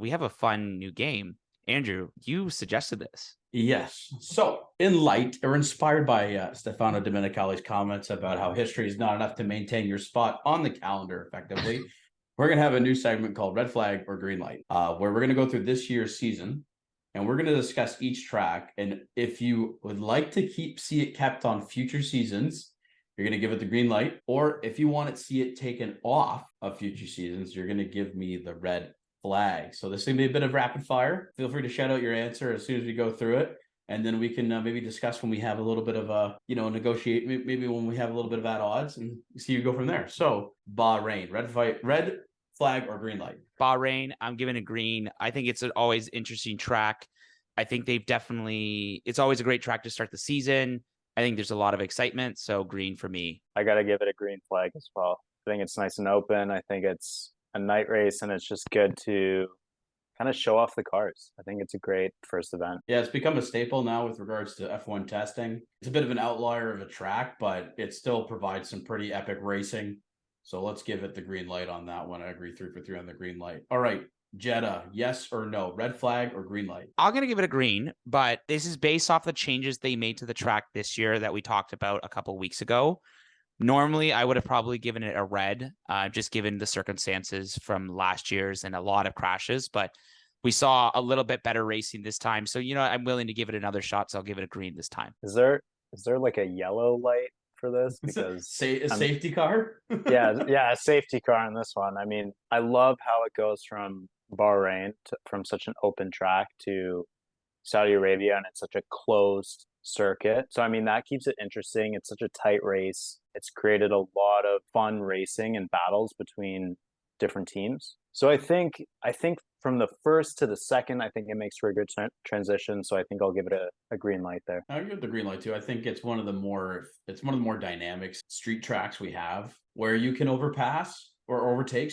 we have a fun new game. Andrew, you suggested this. Yes. So, in light or inspired by Stefano Domenicali's comments about how history is not enough to maintain your spot on the calendar effectively, we're going to have a new segment called Red Flag or Green Light, where we're going to go through this year's season and we're going to discuss each track. And if you would like to see it kept on future seasons, you're going to give it the green light. Or if you want to see it taken off of future seasons, you're going to give me the red flag. So this is going to be a bit of rapid fire. Feel free to shout out your answer as soon as we go through it. And then we can maybe discuss when we have a little bit of a, negotiate, maybe when we have a little bit of at odds and see you go from there. So Bahrain, red flag or green light? Bahrain, I'm giving a green. I think it's an always interesting track. I think it's always a great track to start the season. I think there's a lot of excitement. So green for me. I got to give it a green flag as well. I think it's nice and open. I think it's a night race and it's just good to kind of show off the cars. I think it's a great first event. Yeah, it's become a staple now with regards to F1 testing. It's a bit of an outlier of a track, but it still provides some pretty epic racing. So let's give it the green light on that one. I agree 3 for 3 on the green light. All right, Jeddah, yes or no? Red flag or green light? I'm going to give it a green, but this is based off the changes they made to the track this year that we talked about a couple weeks ago. Normally, I would have probably given it a red, just given the circumstances from last year's and a lot of crashes. But we saw a little bit better racing this time. So, I'm willing to give it another shot. So I'll give it a green this time. Is there like a yellow light for this? Because a safety car? yeah, a safety car on this one. I mean, I love how it goes from Bahrain from such an open track to Saudi Arabia, and it's such a closed circuit. So, I mean, that keeps it interesting. It's such a tight race. It's created a lot of fun racing and battles between different teams. So I think from the first to the second, I think it makes for a good transition. So I think I'll give it a green light there. I give it the green light too. I think it's one of the more dynamic street tracks we have where you can overpass or overtake,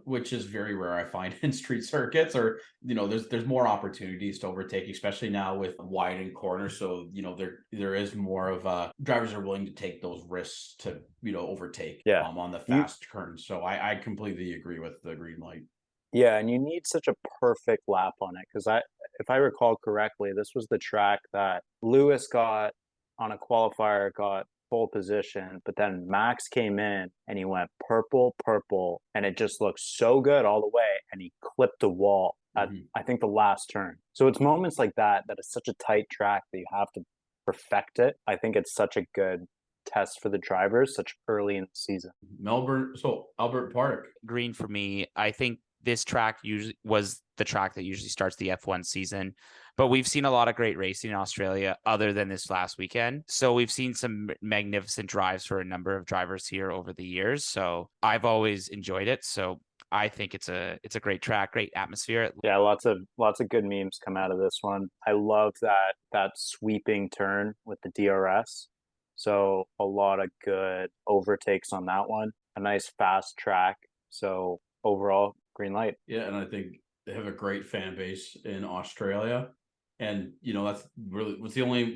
which is very rare, I find, in street circuits. Or there's more opportunities to overtake, especially now with widened corners. So there is more of drivers are willing to take those risks to overtake on the fast turns. So I completely agree with the green light. Yeah, and you need such a perfect lap on it because if I recall correctly, this was the track that Lewis got on a qualifier, got pole position, but then Max came in and he went purple, and it just looked so good all the way, and he clipped the wall at I think the last turn. So it's moments like that is such a tight track that you have to perfect it. I think it's such a good test for the drivers such early in the season. Albert Park. Green for me. I think this track usually was the track that usually starts the F1 season, but we've seen a lot of great racing in Australia other than this last weekend. So we've seen some magnificent drives for a number of drivers here over the years. So I've always enjoyed it. So I think it's a great track, great atmosphere. Yeah, lots of good memes come out of this one. I love that sweeping turn with the DRS. So a lot of good overtakes on that one. A nice fast track. So overall, green light. Yeah, and I think they have a great fan base in Australia, and that's really that's the only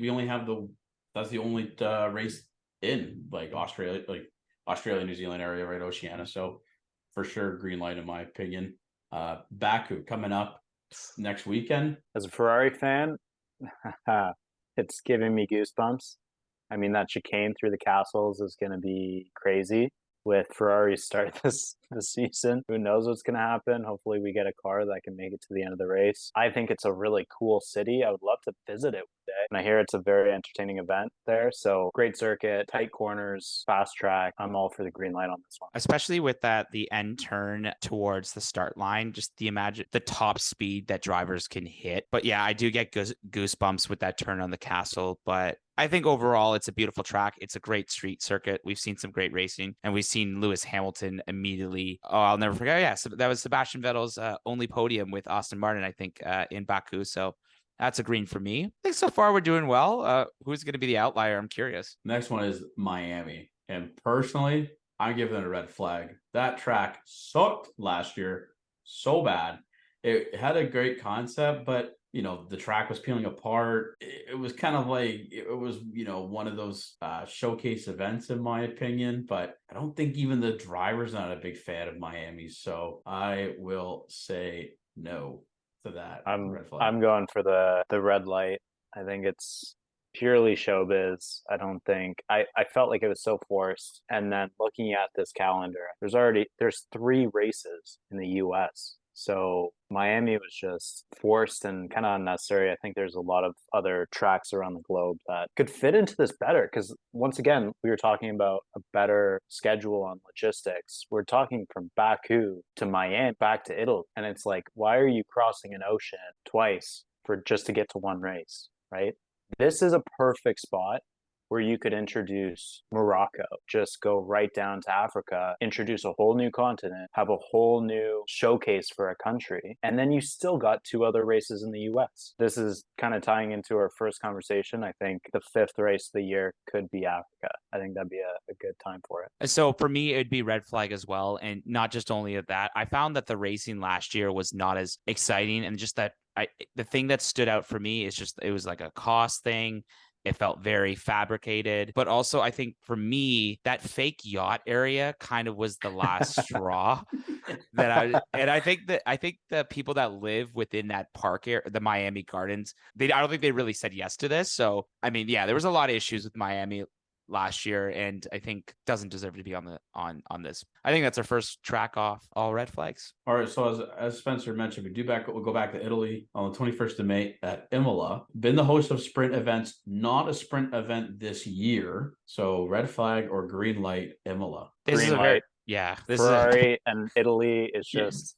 race in Australia, New Zealand area, right? Oceania. So for sure, green light in my opinion. Baku coming up next weekend. As a Ferrari fan, it's giving me goosebumps. I mean, that chicane through the castles is going to be crazy. With Ferrari start this season. Who knows what's going to happen? Hopefully we get a car that can make it to the end of the race. I think it's a really cool city. I would love to visit it one day. And I hear it's a very entertaining event there. So great circuit, tight corners, fast track. I'm all for the green light on this one. Especially with the end turn towards the start line, just imagine the top speed that drivers can hit. But yeah, I do get goosebumps with that turn on the castle. But I think overall, it's a beautiful track. It's a great street circuit. We've seen some great racing, and we've seen Lewis Hamilton immediately. Oh, I'll never forget. Yeah, so that was Sebastian Vettel's only podium with Aston Martin, I think, in Baku. So that's a green for me. I think so far we're doing well. Who's going to be the outlier? I'm curious. Next one is Miami. And personally, I'm giving it a red flag. That track sucked last year so bad. It had a great concept, but the track was peeling apart. It was kind of like, it was, one of those showcase events in my opinion, but I don't think even the driver's not a big fan of Miami. So I will say no to that I'm red flag. I'm going for the red light. I think it's purely showbiz. I don't think I felt like it was so forced. And then looking at this calendar, there's 3 races in the US. So Miami was just forced and kind of unnecessary. I think there's a lot of other tracks around the globe that could fit into this better. Because once again, we were talking about a better schedule on logistics. We're talking from Baku to Miami, back to Italy. And it's like, why are you crossing an ocean twice for just to get to one race, right? This is a perfect spot where you could introduce Morocco, just go right down to Africa, introduce a whole new continent, have a whole new showcase for a country, and then you still got 2 other races in the US. This is kind of tying into our first conversation. I think the 5th race of the year could be Africa. I think that'd be a good time for it. So for me, it'd be red flag as well. And not just only of that, I found that the racing last year was not as exciting. And just that the thing that stood out for me is just it was like a cost thing. It felt very fabricated. But also, I think for me, that fake yacht area kind of was the last straw I think the people that live within that park area, the Miami Gardens, I don't think they really said yes to this. So I mean, yeah, there was a lot of issues with Miami last year, and I think doesn't deserve to be on this. I think that's our first track off all red flags. All right, so as Spencer mentioned, we'll go back to Italy on the 21st of May at Imola. Been the host of sprint events, not a sprint event this year. So red flag or green light, Imola. Green light. This Ferrari and Italy is Yeah. just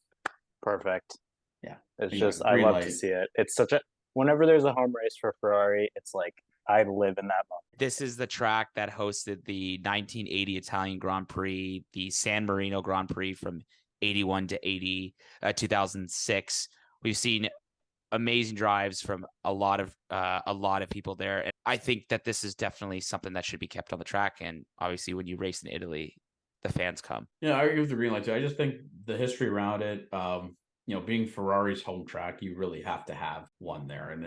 perfect. Yeah. It's Yeah, just I green love light. to see it. It's such a whenever there's a home race for Ferrari, it's like I live in that moment. This is the track that hosted the 1980 Italian Grand Prix, the San Marino Grand Prix from 81 to 2006. We've seen amazing drives from a lot of people there. And I think that this is definitely something that should be kept on the track. And obviously when you race in Italy, the fans come. Yeah, I agree with the green light too. I just think the history around it, being Ferrari's home track, you really have to have one there. And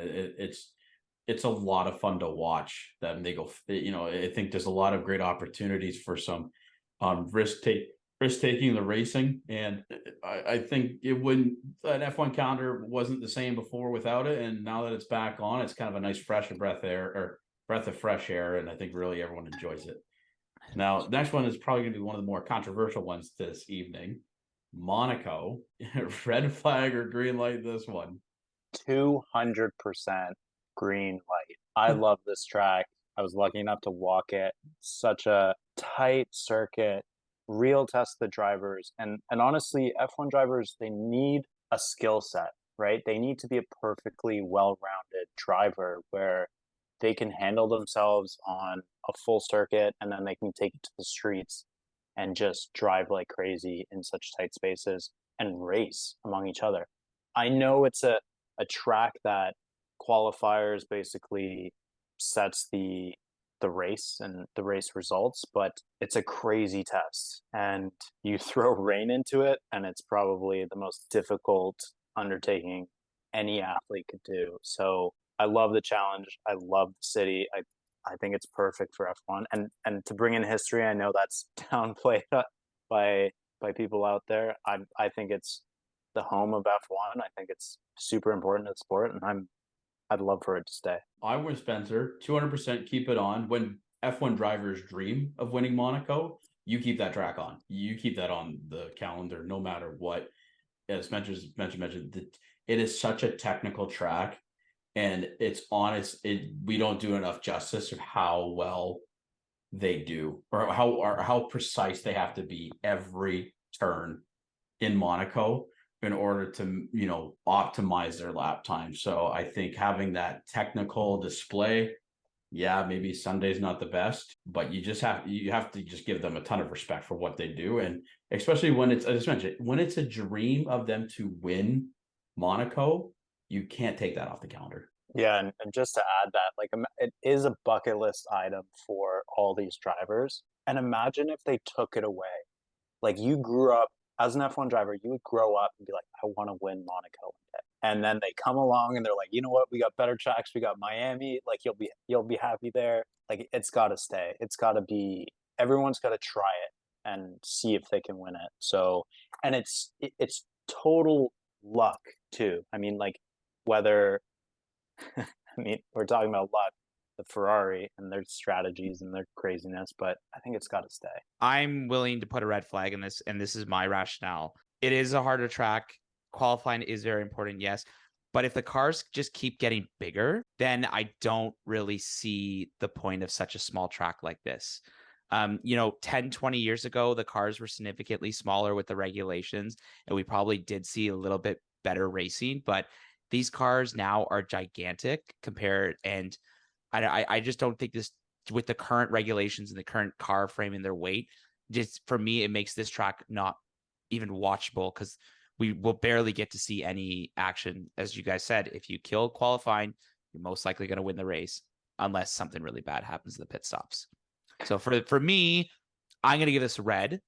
it's a lot of fun to watch them. They go, I think there's a lot of great opportunities for some risk taking the racing. And I think an F1 calendar wasn't the same before without it. And now that it's back on, it's kind of a nice breath of fresh air. And I think really everyone enjoys it. Now, the next one is probably going to be one of the more controversial ones this evening. Monaco, red flag or green light this one? 200% green light. I love this track. I was lucky enough to walk it. Such a tight circuit, real test of the drivers. And honestly, F1 drivers, they need a skill set, right? They need to be a perfectly well-rounded driver where they can handle themselves on a full circuit and then they can take it to the streets and just drive like crazy in such tight spaces and race among each other. I know it's a track that qualifiers basically sets the race and the race results, but it's a crazy test and you throw rain into it and it's probably the most difficult undertaking any athlete could do. So I love the challenge. I love the city. I think it's perfect for F1. And to bring in history, I know that's downplayed by people out there. I think it's the home of F1. I think it's super important to the sport, and I'd love for it to stay. I'm with Spencer. 200% keep it on. When F1 drivers dream of winning Monaco, you keep that track on. You keep that on the calendar no matter what. As Spencer mentioned, it is such a technical track. And it's honest, we don't do enough justice of how well they do or how precise they have to be every turn in Monaco in order to, optimize their lap time. So I think having that technical display, yeah, maybe Sunday's not the best, but you have to just give them a ton of respect for what they do. And especially when it's, as I mentioned, when it's a dream of them to win Monaco, you can't take that off the calendar. Yeah, and just to add that, it is a bucket list item for all these drivers. And imagine if they took it away. Like you grew up as an F1 driver, you would grow up and be like, I want to win Monaco one day. And then they come along and they're like, you know what? We got better tracks. We got Miami. Like you'll be happy there. Like it's got to stay. It's got to be. Everyone's got to try it and see if they can win it. So, and it's total luck too. I mean, like whether I mean, we're talking about luck, the Ferrari and their strategies and their craziness, but I think it's got to stay. I'm willing to put a red flag in this, and this is my rationale. It is a harder track. Qualifying is very important, yes. But if the cars just keep getting bigger, then I don't really see the point of such a small track like this. 10, 20 years ago, the cars were significantly smaller with the regulations, and we probably did see a little bit better racing. But these cars now are gigantic compared, and I just don't think this, with the current regulations and the current car frame and their weight, just for me, it makes this track not even watchable because we will barely get to see any action. As you guys said, if you kill qualifying, you're most likely going to win the race unless something really bad happens in the pit stops. So for me, I'm going to give this a red,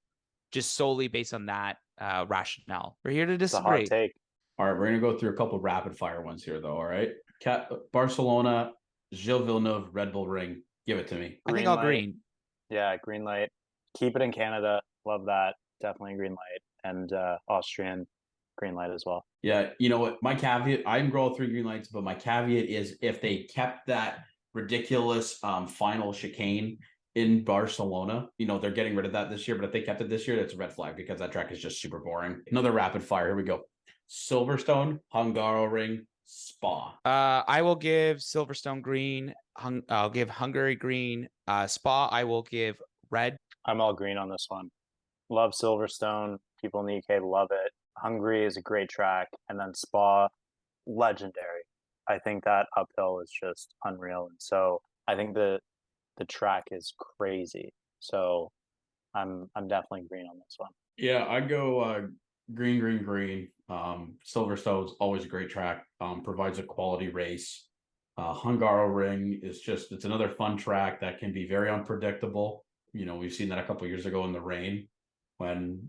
just solely based on that rationale. We're here to It's a hot disagree. take. All right, we're going to go through a couple rapid fire ones here, though. All right. Barcelona, Gilles Villeneuve, Red Bull Ring. Give it to me. I think Green I'll light. green. Yeah, green light. Keep it in Canada. Love that. Definitely green light. And Austrian green light as well. Yeah, you know what? My caveat, I'm going 3 green lights, but my caveat is if they kept that ridiculous final chicane in Barcelona, they're getting rid of that this year. But if they kept it this year, that's a red flag because that track is just super boring. Another rapid fire. Here we go. Silverstone, Hungaroring, Spa. I will give Silverstone green. I'll give Hungary green. Spa, I will give red. I'm all green on this one. Love Silverstone. People in the UK love it. Hungary is a great track. And then Spa, legendary. I think that uphill is just unreal. And so I think the track is crazy. So I'm definitely green on this one. Yeah, I'd go green, green, green. Silverstone's always a great track. Provides a quality race. Hungaroring is it's another fun track that can be very unpredictable. We've seen that a couple of years ago in the rain when,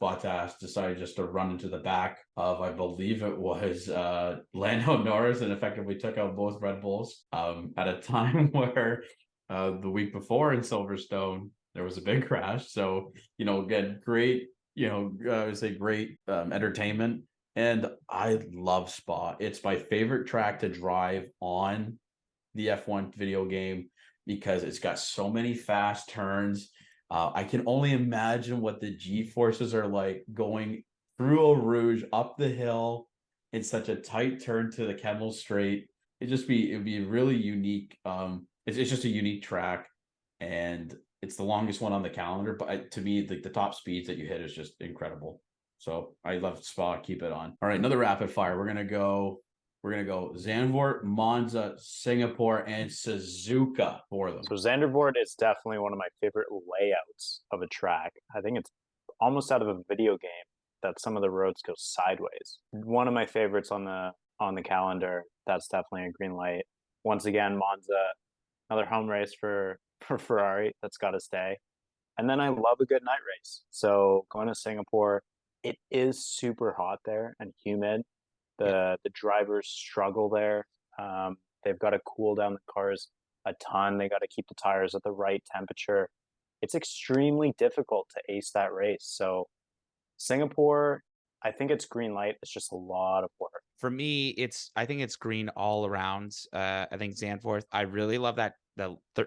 Bottas decided just to run into the back of, I believe it was Lando Norris, and effectively took out both Red Bulls at a time where the week before in Silverstone, there was a big crash. So, again, great, I would say great entertainment. And I love Spa. It's my favorite track to drive on the F1 video game because it's got so many fast turns. I can only imagine what the G-forces are like going through Eau Rouge, up the hill in such a tight turn to the Kemmel Straight. It'd be really unique. It's just a unique track, and it's the longest one on the calendar. But to me, the top speeds that you hit is just incredible. So I love Spa. Keep it on. All right, another rapid fire. We're gonna go Zandvoort, Monza, Singapore, and Suzuka for them. So Zandvoort is definitely one of my favorite layouts of a track. I think it's almost out of a video game that some of the roads go sideways. One of my favorites on the calendar. That's definitely a green light. Once again, Monza, another home race for Ferrari. That's got to stay. And then I love a good night race. So going to Singapore, it is super hot there and humid. The drivers struggle there. They've got to cool down the cars a ton. They got to keep the tires at the right temperature. It's extremely difficult to ace that race. So Singapore, I think it's green light. It's just a lot of work. For me, I think it's green all around. I think Zandvoort, I really love that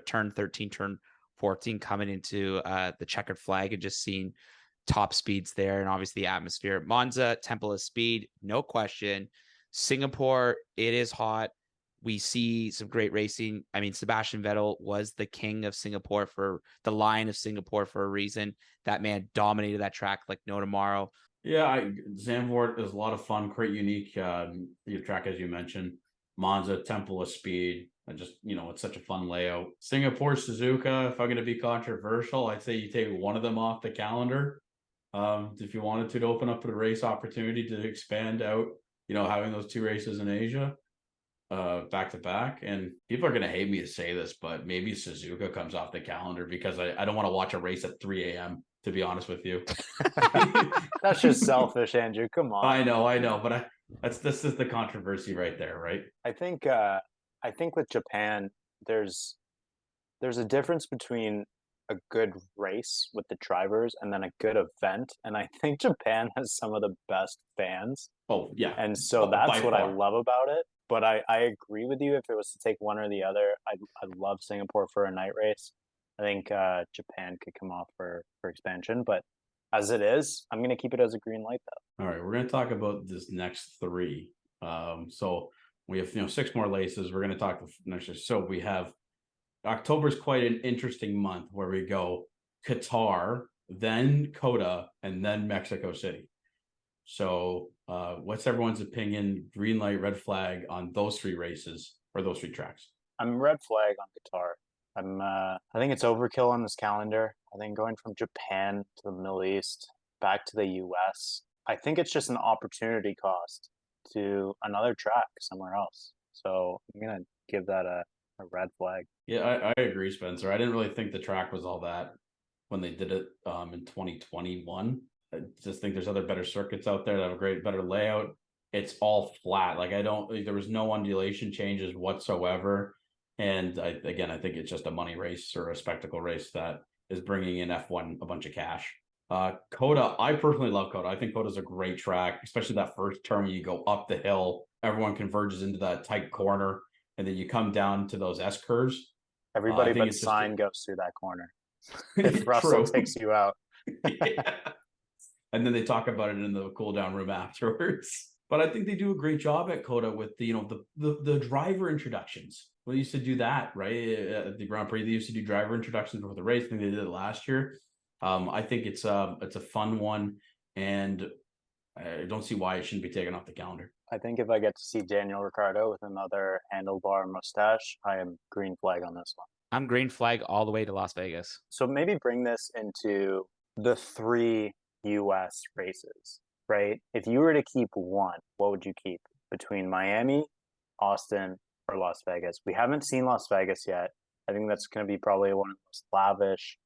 turn 13, turn 14 coming into the checkered flag and just seeing top speeds there, and obviously the atmosphere. Monza, Temple of Speed, no question. Singapore, it is hot. We see some great racing. I mean, Sebastian Vettel was the king of Singapore, for the Lion of Singapore, for a reason. That man dominated that track like no tomorrow. Yeah, Zandvoort is a lot of fun, quite unique track, as you mentioned. Monza, Temple of Speed. It's such a fun layout. Singapore, Suzuka, if I'm going to be controversial, I'd say you take one of them off the calendar. If you wanted to open up a race opportunity to expand out, having those 2 races in Asia back to back. And people are going to hate me to say this, but maybe Suzuka comes off the calendar because I don't want to watch a race at 3 a.m., to be honest with you. That's just selfish, Andrew. Come on. I know, but this is the controversy right there, right? I think with Japan, there's a difference between a good race with the drivers and then a good event. And I think Japan has some of the best fans. Oh yeah, And so by that's what I far. love about it. But I agree with you. If it was to take one or the other, I'd love Singapore for a night race. I think Japan could come off for expansion. But as it is, I'm going to keep it as a green light, though. All right, we're going to talk about this next three. So we have 6 more laces. We're going to talk next. So we have October is quite an interesting month where we go Qatar, then Coda, and then Mexico City. So what's everyone's opinion, green light, red flag on those 3 races or those 3 tracks? I'm red flag on Qatar. I think it's overkill on this calendar. I think going from Japan to the Middle East, back to the US, I think it's just an opportunity cost to another track somewhere else. So I'm gonna give that a red flag. Yeah, I agree, Spencer. I didn't really think the track was all that when they did it in 2021. I just think there's other better circuits out there that have a better layout. It's all flat. Like there was no undulation changes whatsoever. And I think it's just a money race or a spectacle race that is bringing in F1 a bunch of cash. Coda, I personally love Coda. I think Coda's a great track, especially that first turn when you go up the hill. Everyone converges into that tight corner, and then you come down to those S curves. Everybody but Sign goes through that corner. If Russell takes you out. Yeah. And then they talk about it in the cool down room afterwards. But I think they do a great job at Coda with the driver introductions. Well, they used to do that, right? At the Grand Prix, they used to do driver introductions before the race. I think they did it last year. I think it's a fun one, and I don't see why it shouldn't be taken off the calendar. I think if I get to see Daniel Ricciardo with another handlebar mustache, I am green flag on this one. I'm green flag all the way to Las Vegas. So maybe bring this into the 3 US races, right? If you were to keep one, what would you keep between Miami, Austin, or Las Vegas? We haven't seen Las Vegas yet. I think that's going to be probably one of the most lavish,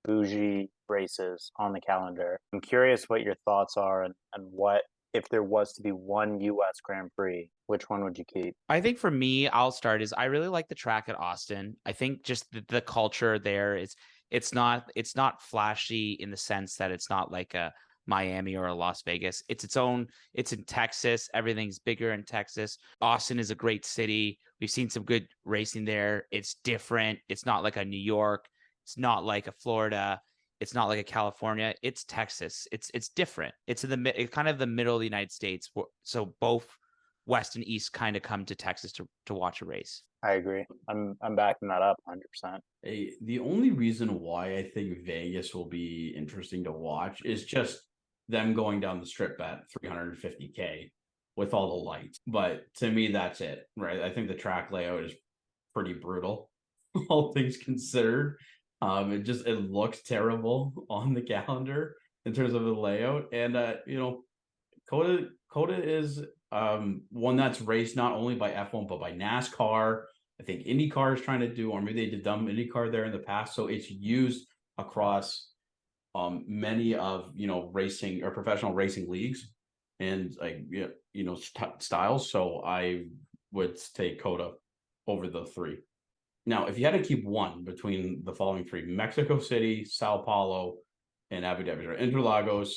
bougie races on the calendar. I'm curious what your thoughts are and what, if there was to be one US Grand Prix, which one would you keep? I think for me, I'll start is I really like the track at Austin. I think just the culture there is it's not flashy in the sense that it's not like a Miami or a Las Vegas. It's its own, it's in Texas. Everything's bigger in Texas. Austin is a great city. We've seen some good racing there. It's different. It's not like a New York. It's not like a Florida. It's not like a California. It's Texas. It's different. It's in it's kind of the middle of the United States. So both West and East kind of come to Texas to watch a race. I agree. I'm backing that up 100%. The only reason why I think Vegas will be interesting to watch is just them going down the strip at 350K with all the lights. But to me, that's it, right? I think the track layout is pretty brutal, all things considered. It looks terrible on the calendar in terms of the layout. And Coda is one that's raced not only by F1 but by NASCAR. I think IndyCar is trying to do, or maybe they did dumb IndyCar there in the past. So it's used across many of racing or professional racing leagues and styles. So I would take Coda over the 3. Now, if you had to keep one between the following 3, Mexico City, Sao Paulo, and Abu Dhabi, or Interlagos,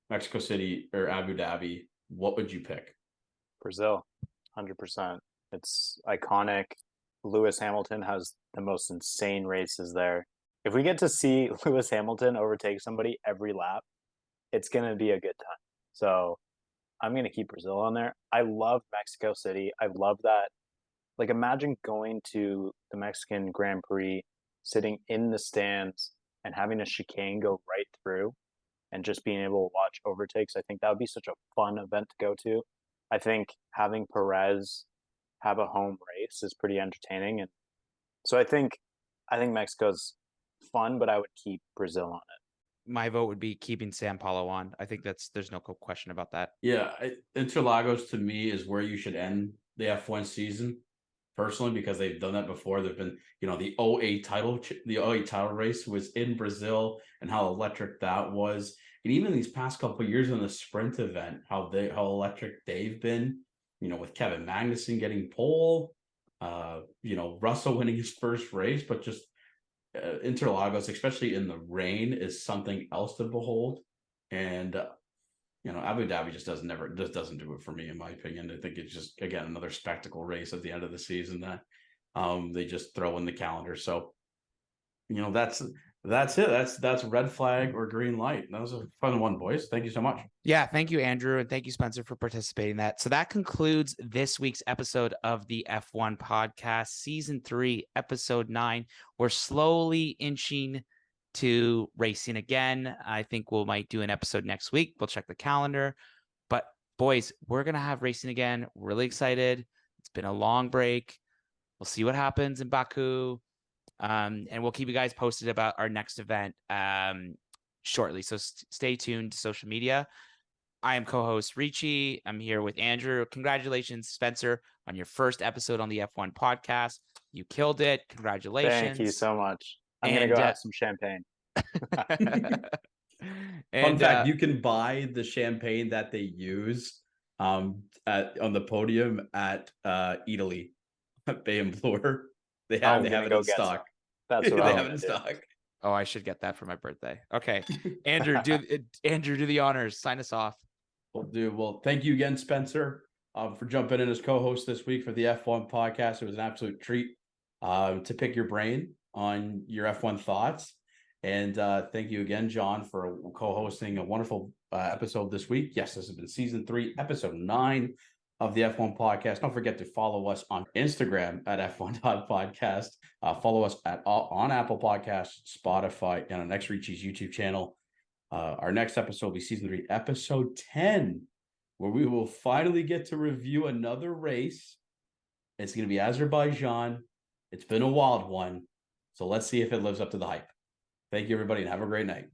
Mexico City, or Abu Dhabi, what would you pick? Brazil, 100%. It's iconic. Lewis Hamilton has the most insane races there. If we get to see Lewis Hamilton overtake somebody every lap, it's going to be a good time. So I'm going to keep Brazil on there. I love Mexico City. I love that. Like, imagine going to the Mexican Grand Prix, sitting in the stands and having a chicane go right through and just being able to watch overtakes. I think that would be such a fun event to go to. I think having Perez have a home race is pretty entertaining. And so I think Mexico's fun, but I would keep Brazil on it. My vote would be keeping Sao Paulo on. I think there's no question about that. Yeah, Interlagos to me is where you should end the F1 season. Personally, because they've done that before. They've been, the 08 title race was in Brazil, and how electric that was. And even these past couple of years in the sprint event, how electric they've been, with Kevin Magnussen getting pole, Russell winning his first race, but just Interlagos, especially in the rain, is something else to behold. And Abu Dhabi just doesn't do it for me, in my opinion. I think it's just, again, another spectacle race at the end of the season that they just throw in the calendar. So, that's it. That's red flag or green light. That was a fun one, boys. Thank you so much. Yeah, thank you, Andrew, and thank you, Spencer, for participating in that. So that concludes this week's episode of the F1 podcast, season 3, episode 9. We're slowly inching to racing again. I think we might do an episode next week. We'll check the calendar. But boys, we're going to have racing again. We're really excited. It's been a long break. We'll see what happens in Baku. And we'll keep you guys posted about our next event shortly. So stay tuned to social media. I am co-host Ricci. I'm here with Andrew. Congratulations, Spencer, on your first episode on the F1 podcast. You killed it. Congratulations. Thank you so much. I'm going to go have some champagne. Fun fact, you can buy the champagne that they use on the podium at Italy, Bay and Bloor. They have it in stock. That's what they have it in stock. Oh, I should get that for my birthday. Okay. Andrew, do the honors. Sign us off. Well, thank you again, Spencer, for jumping in as co-host this week for the F1 podcast. It was an absolute treat to pick your brain on your F1 thoughts. And thank you again, John, for co-hosting a wonderful episode this week. Yes, this has been season 3, episode 9 of the F1 podcast. Don't forget to follow us on Instagram at F1.podcast. Follow us on Apple Podcasts, Spotify, and on X Ricci's YouTube channel. Our next episode will be season 3, episode 10, where we will finally get to review another race. It's going to be Azerbaijan. It's been a wild one. So let's see if it lives up to the hype. Thank you, everybody, and have a great night.